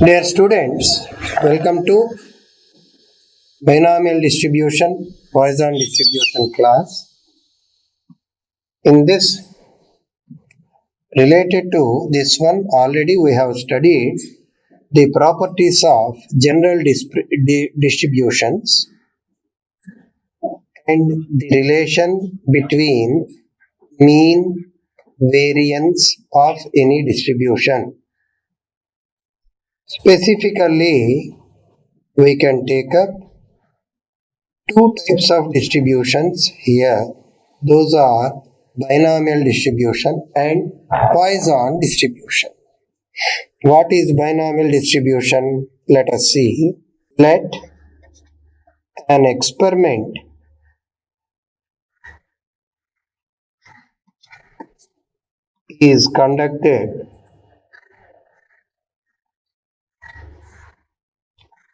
Dear students, welcome to binomial distribution, Poisson distribution class. In this, related to this one, already we have studied the properties of general distributions and the relation between mean variance of any distribution. Specifically, we can take up two types of distributions here. Those are binomial distribution and Poisson distribution. What is binomial distribution? Let us see. Let an experiment is conducted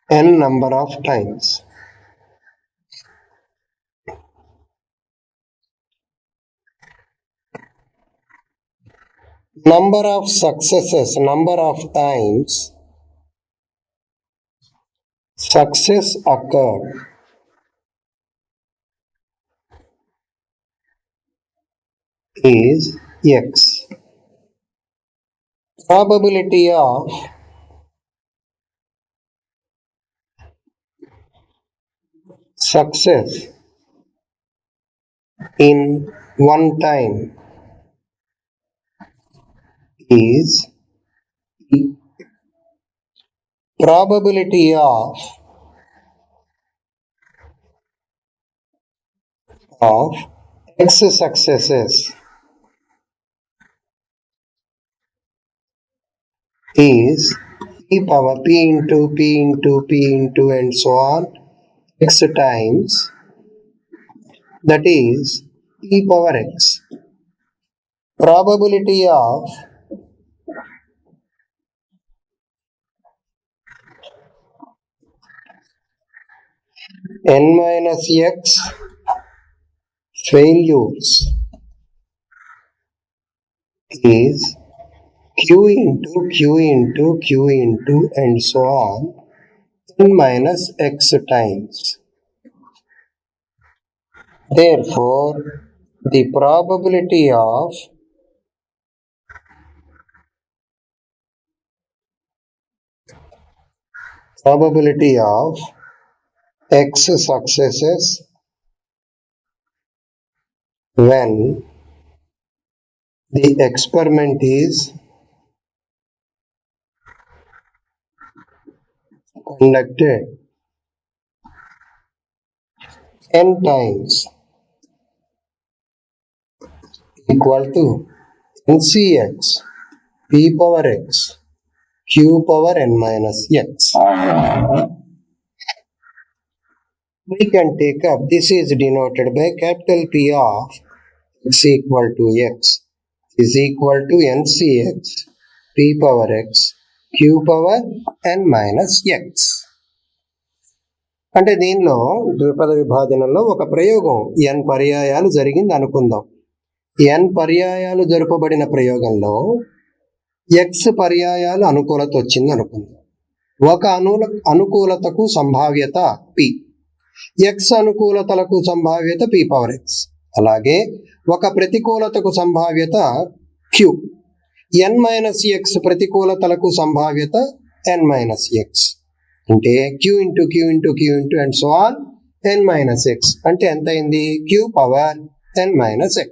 n number of times. Number of successes, number of times success occurred is x. Probability of success in one time is E. Probability of x successes is p power p into p into p into and so on x times, that is e power x. Probability of n minus x failures is q into q into q into and so on n minus x times. Therefore, the probability of x successes when the experiment is conducted n times equal to ncx p power x q power n minus x. We can take up, this is denoted by capital P of x equal to x is equal to ncx p power x q power n minus x. అంటే దీనిలో ద్విపద విభాజనంలో ఒక ప్రయోగం n పర్యాయాలు జరిగింది అనుకుందాం. n పర్యాయాలు జరపబడిన ప్రయోగంలో x పర్యాయాలు అనుకూలత వచ్చింది అనుకుందాం. ఒక అనుకూలతకు సంభావ్యత p, x అనుకూలతలకు సంభావ్యత p పవర్ x, అలాగే ఒక ప్రతికూలతకు సంభావ్యత q, n మైనస్ x ప్రతికూలతలకు సంభావ్యత n మైనస్ x. అంటే q into q into q into and so on n minus x అంటే ఎంత అయింది? q power n minus x.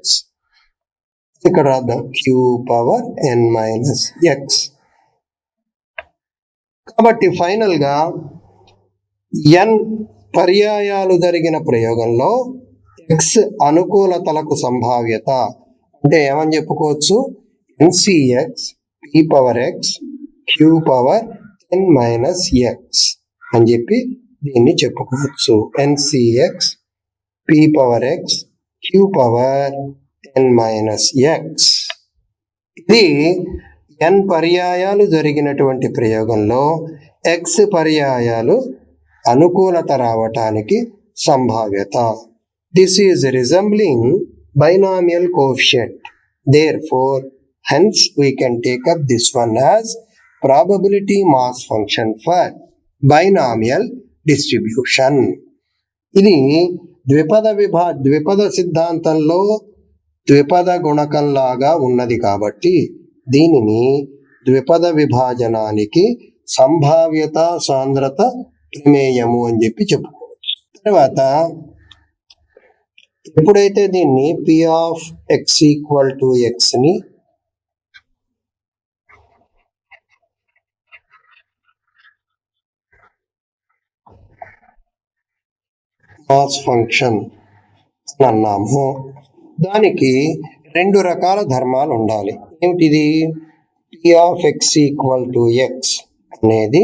ఇక్కడ రాద్దాం q power n minus x. కాబట్టి ఫైనల్గా n పర్యాయాలు జరిగిన ప్రయోగంలో x అనుకూలతలకు సంభావ్యత అంటే ఏమని చెప్పుకోవచ్చు? ncx p power x q power n minus x అని చెప్పి దీన్ని చెప్పుకోవచ్చు. ncx p power x q power n minus x. ఇది n పర్యాయాలు జరిగినటువంటి ప్రయోగంలో x పర్యాయాలు అనుకూలత రావటానికి సంభావ్యత. This is resembling binomial coefficient. Therefore, hence we can take up this one as probability mass function for binomial distribution. ఇది ద్విపద సిద్ధాంతంలో ద్విపద గుణకం లాగా ఉన్నది కాబట్టి దీనిని ద్విపద విభాజనానికి సంభావ్యత సాంద్రత ప్రమేయము అని చెప్పి చెప్పుకోవచ్చు. తర్వాత ఎప్పుడైతే దీన్ని p of x equal to x ని మాస్ ఫంక్షన్ అన్నాము, దానికి రెండు రకాల ధర్మాలు ఉండాలి. ఏమిటిది? p of x equal to x అనేది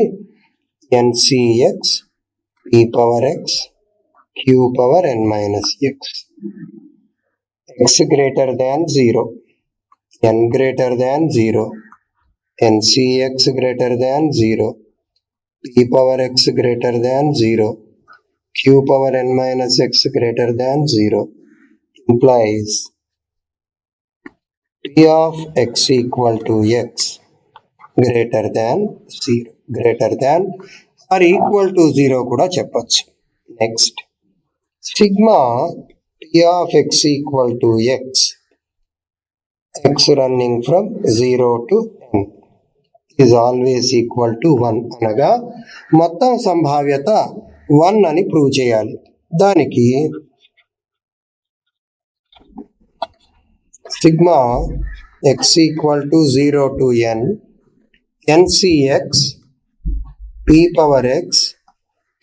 ncx p power x q power n minus x, x greater than 0, n greater than 0, ncx greater than 0, p power x greater than 0, q power n minus x greater than 0 implies p of x equal to x greater than 0, greater than or equal to 0 కూడా చెప్పచ్చు. Next sigma p of x equal to x, x running from 0 to n is always equal to 1 అనగా మొత్తం సంభావ్యత 1 అని prove చేయాలి. దానికి sigma x equal to 0 to n ncx p power x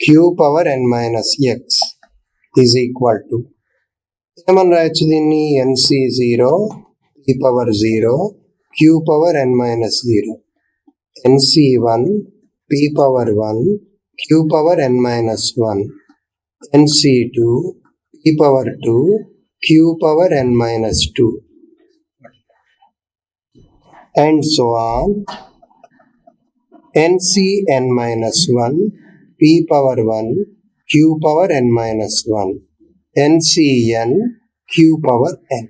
q power n minus x is equal to ఏమని రాయొచ్చు దీన్ని? nc0 p power 0 q power n minus 0, nc1 p power 1 q power n minus 1, nc2 p power 2 q power n minus 2 and so on. ncn minus 1 p power 1 q power n minus 1, ncn q power n.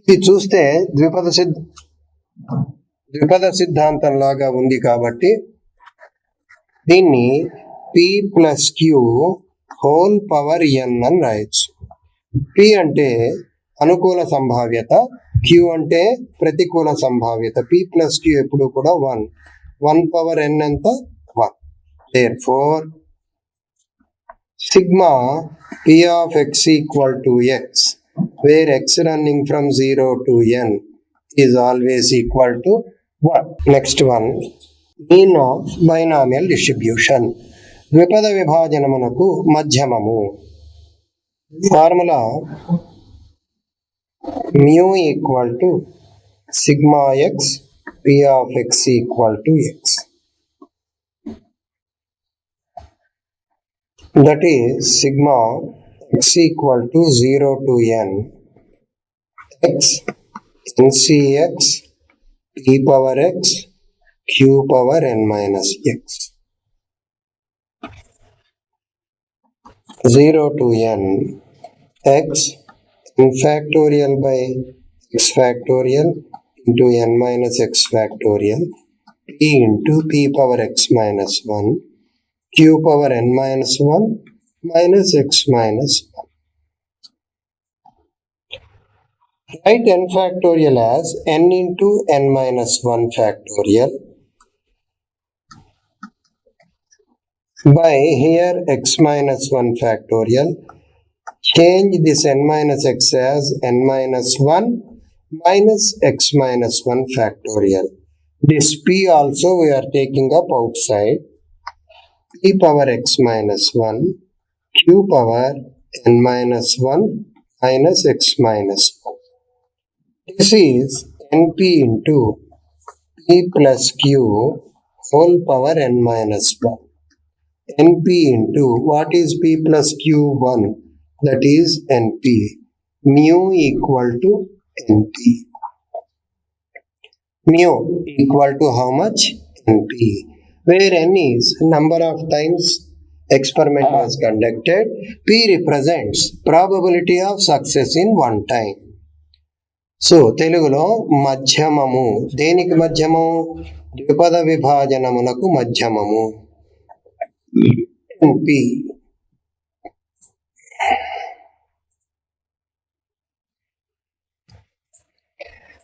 ఇది చూస్తే ద్విపద సిద్ధాంతం లాగా ఉంది కాబట్టి దీన్ని p plus q whole power n అని రాయొచ్చు. p అంటే అనుకూల సంభావ్యత, q అంటే ప్రతికూల సంభావ్యత. p ప్లస్ q ఎప్పుడు కూడా 1 పవర్ n ఎంత? 1. Therefore sigma p of x equal to x, where x running from 0 to n is always equal to 1. Next one, mean of binomial distribution. ద్విపద విభాజనమునకు మధ్యమము. Formula mu equal to sigma x p of x equal to x. That is sigma x equal to 0 to n x ncx p power x q power n minus x. 0 to n x n factorial by x factorial into n minus x factorial p into p power x minus 1 q power n minus 1 minus x minus 1. Write n factorial as n into n minus 1 factorial by here x minus 1 factorial. Change this n minus x as n minus 1 minus x minus 1 factorial. This p also we are taking up outside. P power x minus 1 q power n minus 1 minus x minus 1. This is np into p plus q whole power n minus 1. np into what is p plus q? 1. That is np. Mu equal to np. Mu equal to how much? np. Where n is number of times experiment was conducted, p represents probability of success in one time. So తెలుగులో మధ్యమము. దేనికి మధ్యమం? ద్విపద విభాజనమునకు మధ్యమము. NP.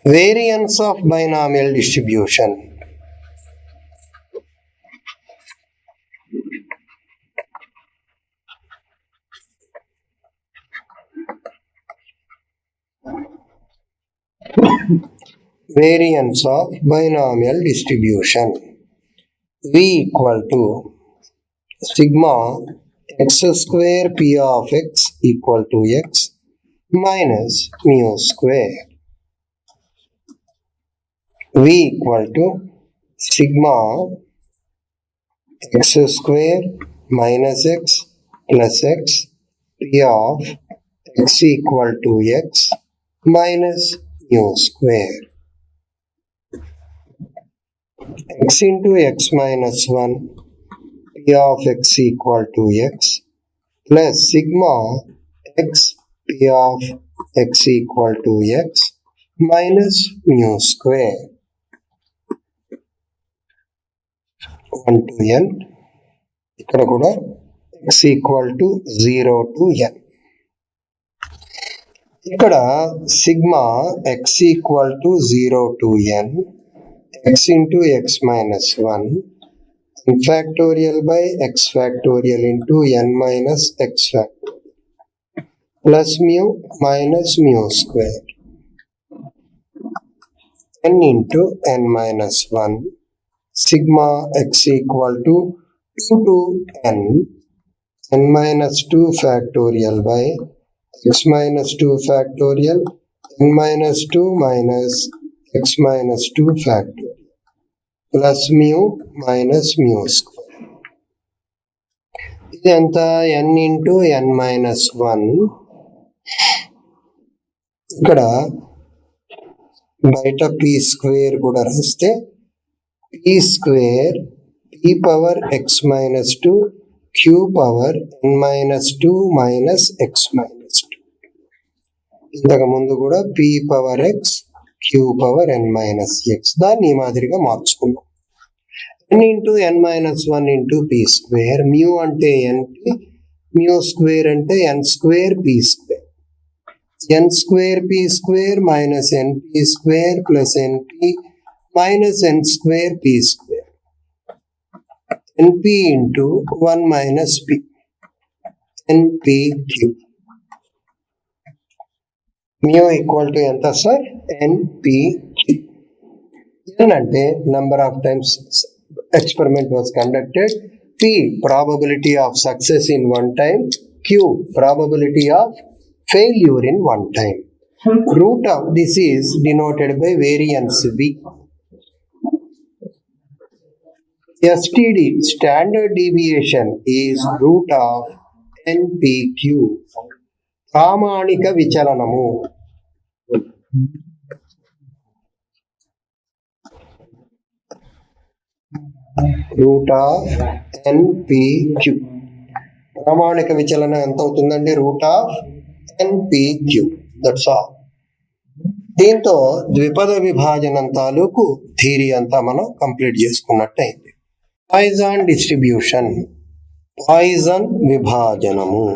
Variance of binomial distribution. Variance of binomial distribution. V equal to sigma x square p of x equal to x minus mu square. V equal to sigma x square minus x plus x p of x equal to x minus mu square. X into x minus 1 p of x equal to x plus sigma x p of x equal to x minus mu square. 1 to n. ఇక్కడ కూడా x equal to 0 to n. ఇక్కడ sigma x equal to 0 to n x into x minus 1 n factorial by x factorial into n minus x factorial plus mu minus mu square n into n minus 1 sigma x equal to 2 to n minus 2 factorial by x minus 2 factorial n minus 2 minus x minus 2 factorial plus mu minus mu square. ఇది ఎంత n into n minus 1. ఇక్కడ బయట p square కూడా రాస్తే p square p power x minus 2 q power n minus 2 minus x minus 2. ఇంతకు ముందు కూడా p power x q power n minus x దాన్ని ఈ మాదిరిగా మార్చుకున్నాం. n into n minus 1 into p square. Mu అంటే np, మ్యూ స్క్వేర్ అంటే n square p square. n square p square minus np square plus np minus n square p square. np into 1 minus p npq. mu equal to ఎంత sir? NPQ. n అంటే number of times experiment was conducted, p probability of success in one time, q probability of failure in one time. Root of this is denoted by variance v. STD standard deviation is root of NPQ. ప్రామాణిక విచలనము. Route of NPQ. ప్రామాణిక విచలనం ఎంత అవుతుందండి? Root of NPQ. That's all. దీంతో ద్విపద విభాజనం తాలూకు theory అంతా మనం కంప్లీట్ చేసుకున్నట్టయింది. పాయిజన్ డిస్ట్రిబ్యూషన్, పాయిజన్ విభాజనము.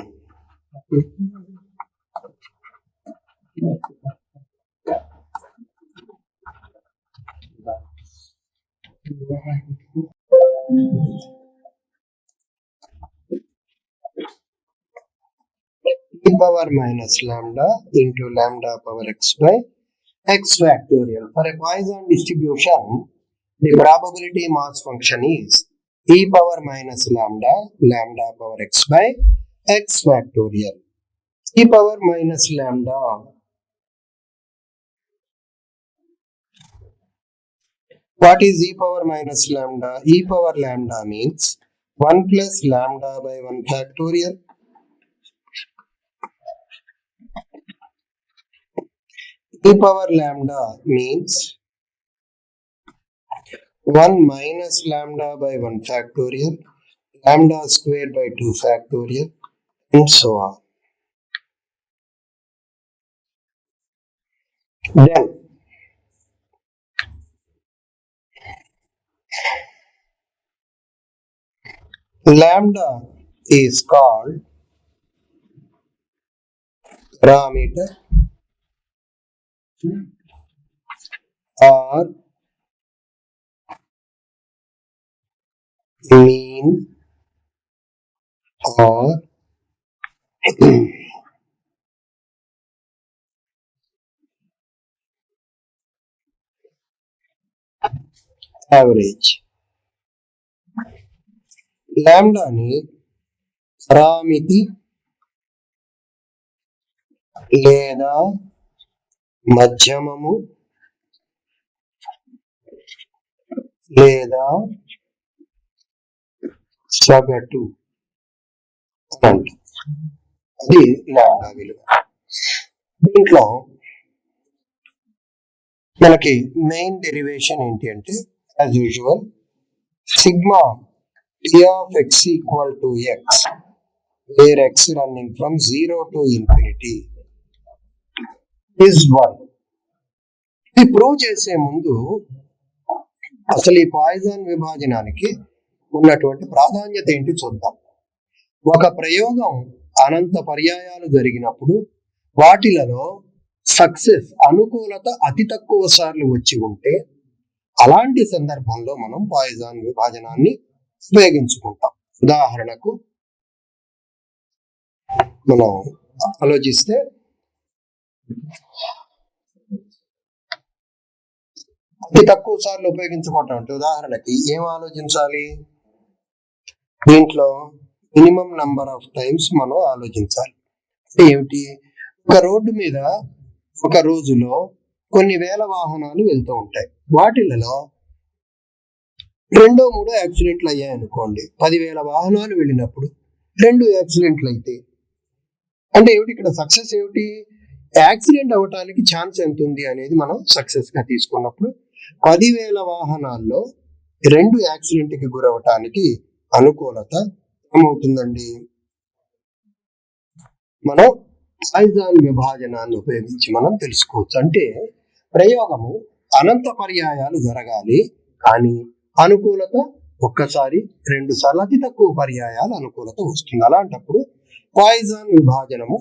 e power minus lambda into lambda power x by x factorial. For a Poisson distribution, the probability mass function is e power minus lambda, lambda power x by x factorial. E power minus lambda. What is e power minus lambda? E power lambda means 1 plus lambda by 1 factorial. E power lambda means 1 minus lambda by 1 factorial, lambda squared by 2 factorial, and so on. Then Lambda is called parameter or mean or average. లాంబ్డాని పరామితి లేదా మధ్యమము లేదా సగటు అంటాం. అది lambda విలువ. దీంట్లో మనకి main derivation ఏంటి అంటే as usual sigma T of x equal to x, where x running from 0 to infinity is 1. ఇది ప్రూవ్ చేసే ముందు అసలు ఈ పాయిజన్ విభాజనానికి ఉన్నటువంటి ప్రాధాన్యత ఏంటి చూద్దాం. ఒక ప్రయోగం అనంత పర్యాయాలు జరిగినప్పుడు వాటిలలో సక్సెస్ అనుకూలత అతి తక్కువ సార్లు వచ్చి ఉంటే అలాంటి సందర్భంలో మనం పాయిజన్ విభాజనాన్ని ఉపయోగించుకుంటాం. ఉదాహరణకు మనం ఆలోచిస్తే అతి తక్కువ సార్లు ఉపయోగించుకోవటం అంటే ఉదాహరణకి ఏం ఆలోచించాలి, దీంట్లో మినిమం నంబర్ ఆఫ్ టైమ్స్ మనం ఆలోచించాలి. అంటే ఏమిటి, ఒక రోడ్డు మీద ఒక రోజులో కొన్ని వేల వాహనాలు వెళ్తూ ఉంటాయి. వాటిలలో 2-3 యాక్సిడెంట్లు అయ్యాయి అనుకోండి. 10,000 వాహనాలు వెళ్ళినప్పుడు 2 యాక్సిడెంట్లు అయితే అంటే ఏమిటి, ఇక్కడ సక్సెస్ ఏమిటి, యాక్సిడెంట్ అవ్వటానికి ఛాన్స్ ఎంత ఉంది అనేది మనం సక్సెస్ గా తీసుకున్నప్పుడు 10,000 వాహనాల్లో 2 యాక్సిడెంట్ కి గురవటానికి అనుకూలత ఏమవుతుందండి, మనం పాయిజన్ విభాజనాన్ని ఉపయోగించి మనం తెలుసుకోవచ్చు. అంటే ప్రయోగము అనంత పర్యాయాలు జరగాలి, కానీ అనుకూలత ఒక్కసారి 2 సార్లు అతి తక్కువ పర్యాయాలు అనుకూలత వస్తుంది. అలాంటప్పుడు పాయిజన్ విభాజనము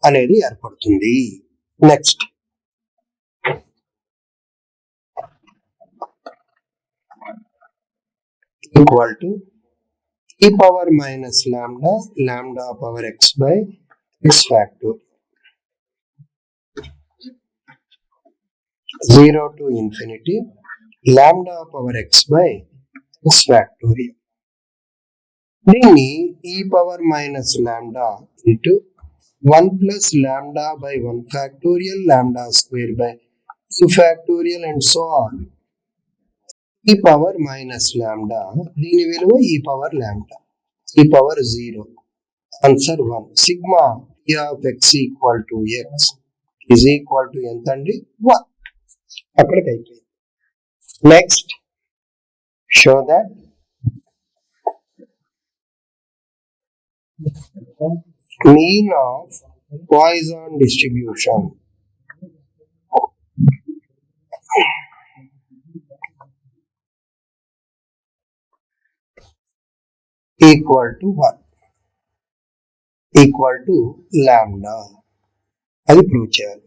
అనేది ఏర్పడుతుంది. Next equal to e power minus lambda lambda power x by x factor 0 to infinity lambda power x by x factorial. దీన్ని e power minus lambda into 1 plus lambda by 1 factorial lambda square by 2 factorial and so on. e power minus lambda, దీని విలువ e power lambda, e power 0, answer 1. Sigma e of x equal to x is equal to ఎంత అండి, 1. అక్కడికి అయిపోయింది. Next show that mean of Poisson distribution equal to what? Equal to lambda. అది prove చేయాలి.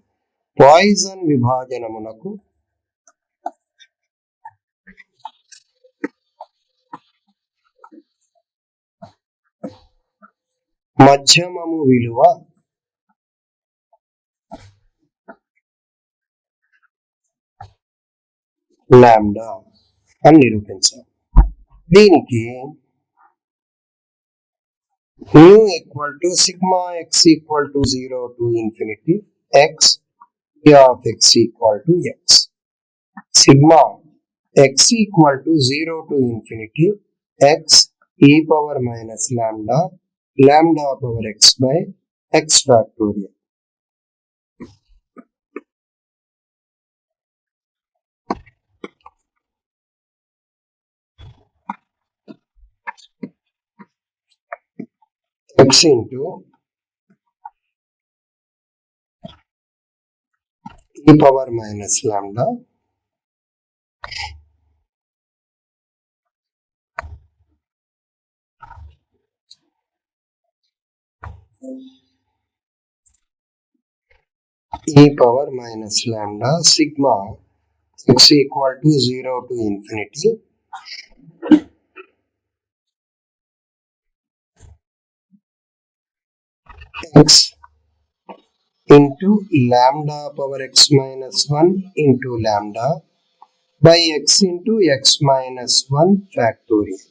Poison విభాజనమునకు మధ్యమము విలువ lambda అని నిరూపించాలి. దీనికి mu equal to sigma x equal to 0 to infinity x e of x equal to x. Sigma x equal to 0 to infinity x e power minus lambda lambda power x by x factorial. X into e power minus lambda e power minus lambda sigma x equal to 0 to infinity x into lambda power x minus 1 into lambda by x into x minus 1 factorial.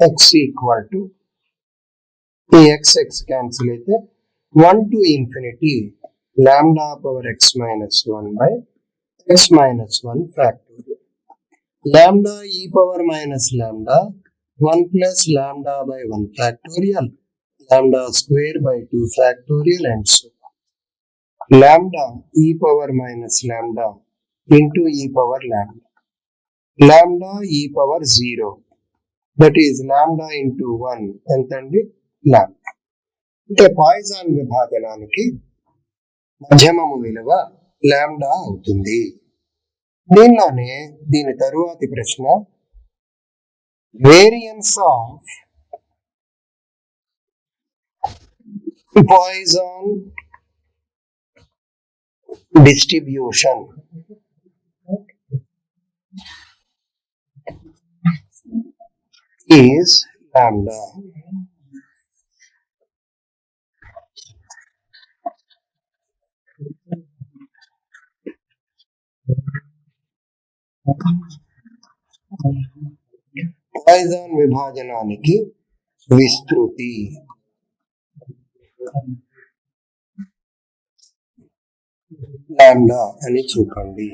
x equal to x cancel అయితే 1 to infinity lambda power x minus 1 by x minus 1 factorial. Lambda e power minus lambda 1 plus lambda by 1 factorial, lambda square by 2 factorial and so on. Lambda e power minus lambda into e power lambda. Lambda e power 0, that is lambda into 1 ఎంతండి lambda. అంటే poison విభాజనానికి మధ్యమము విలువ lambda అవుతుంది. దీనిలోనే దీని తరువాతి ప్రశ్న variance of Poisson distribution is lambda. Poisson విభాజనానికి విస్తృతి లాంబ్డా అని చూపండి.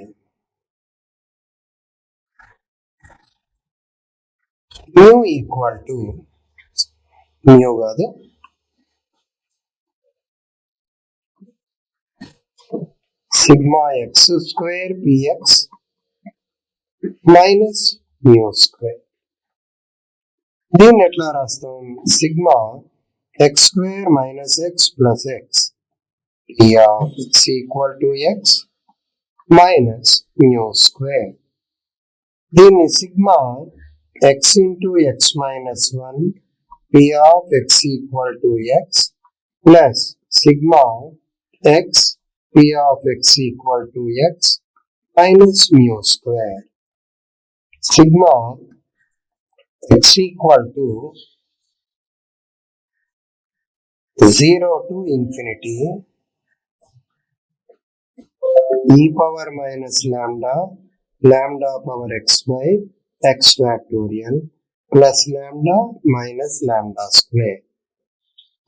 మ్యూ ఈక్వల్ టు మ్యూ కాదు sigma x square p x minus mu square. దీన్ని ఎట్లా రాస్తాం? Sigma x square minus x plus x p of x equal to x minus mu square. దీన్ని sigma x into x minus 1 p of x equal to x plus sigma x p of x equal to x minus mu square. Sigma x equal to 0 to infinity e power minus lambda lambda power x by x factorial plus lambda minus lambda square.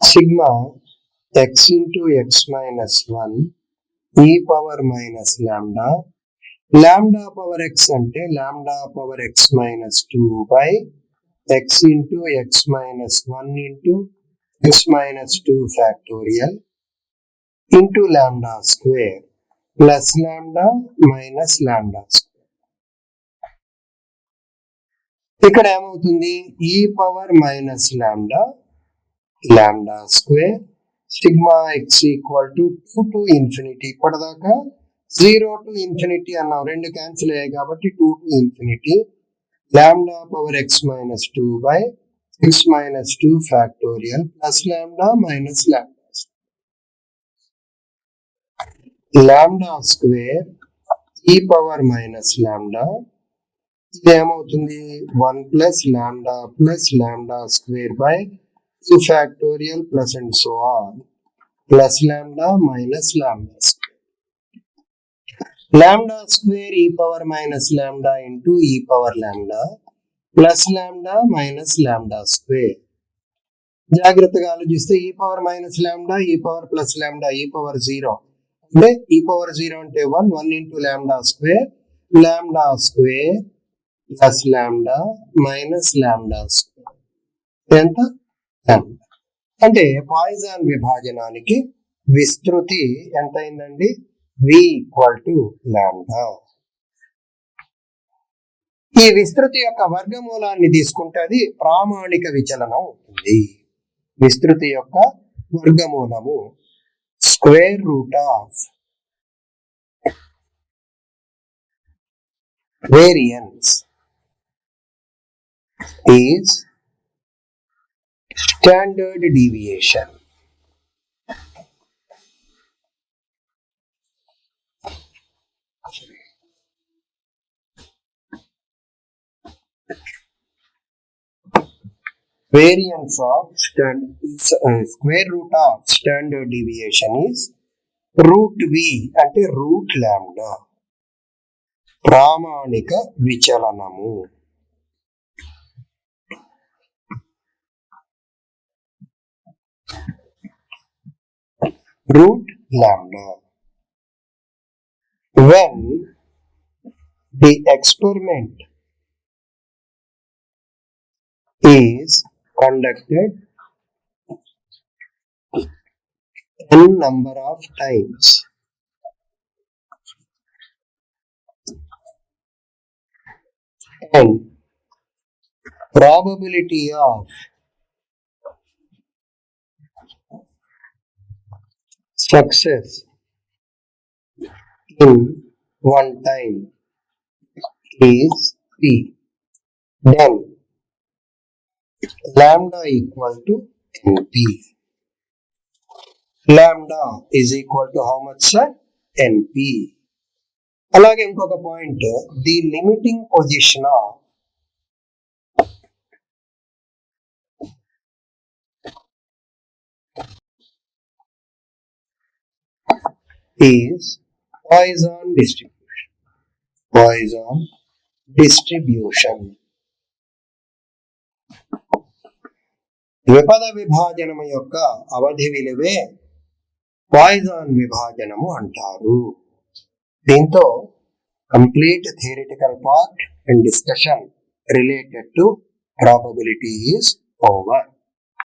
Sigma x into x minus 1 e power minus lambda lambda power x ante lambda power x minus 2 by x into x minus 1 into x minus 2 factorial into lambda square plus lambda minus lambda square. ఇక్కడ ఏమవుతుంది? e power minus lambda lambda square sigma x equal to 2 to infinity. ఇప్పటిదాకా 0 to infinity అన్నాం, రెండు cancel అయ్యాయి కాబట్టి 2 to infinity lambda power x minus 2 by x minus 2 factorial plus lambda minus lambda lambda square e power minus lambda. ఇది ఏమవుతుంది? 1 plus lambda square by 2 factorial plus and so on plus lambda minus lambda square. Lambda square e power minus lambda into e power lambda plus lambda minus lambda square. జాగ్రత్తగా ఆలోచిస్తే e power minus lambda e power plus lambda e power 0 అంటే e power 0 అంటే 1 into lambda square plus lambda minus lambda square. ఎంత? అంటే poison విభాజనానికి విస్తృతి ఎంత అయిందండి? v equal to lambda. ఈ విస్తృతి యొక్క వర్గమూలాన్ని తీసుకుంటే అది ప్రామాణిక విచలనం అవుతుంది. విస్తృతి యొక్క వర్గమూలము square root of variance is standard deviation. Variance of square root of standard deviation is root v అంటే root lambda. ప్రామాణిక విచలనము. root lambda. When the experiment is conducted n number of times, and probability of success in one time is p, then lambda equal to np. Lambda is equal to how much, sir? np. అలాగే ఇంకొక point, the limiting position of is Poisson distribution. Poisson distribution. ద్విపద విభాజనము యొక్క అవధి విలువే Poisson విభాజనము అంటారు. దీంతో complete theoretical part and discussion related to probability is over.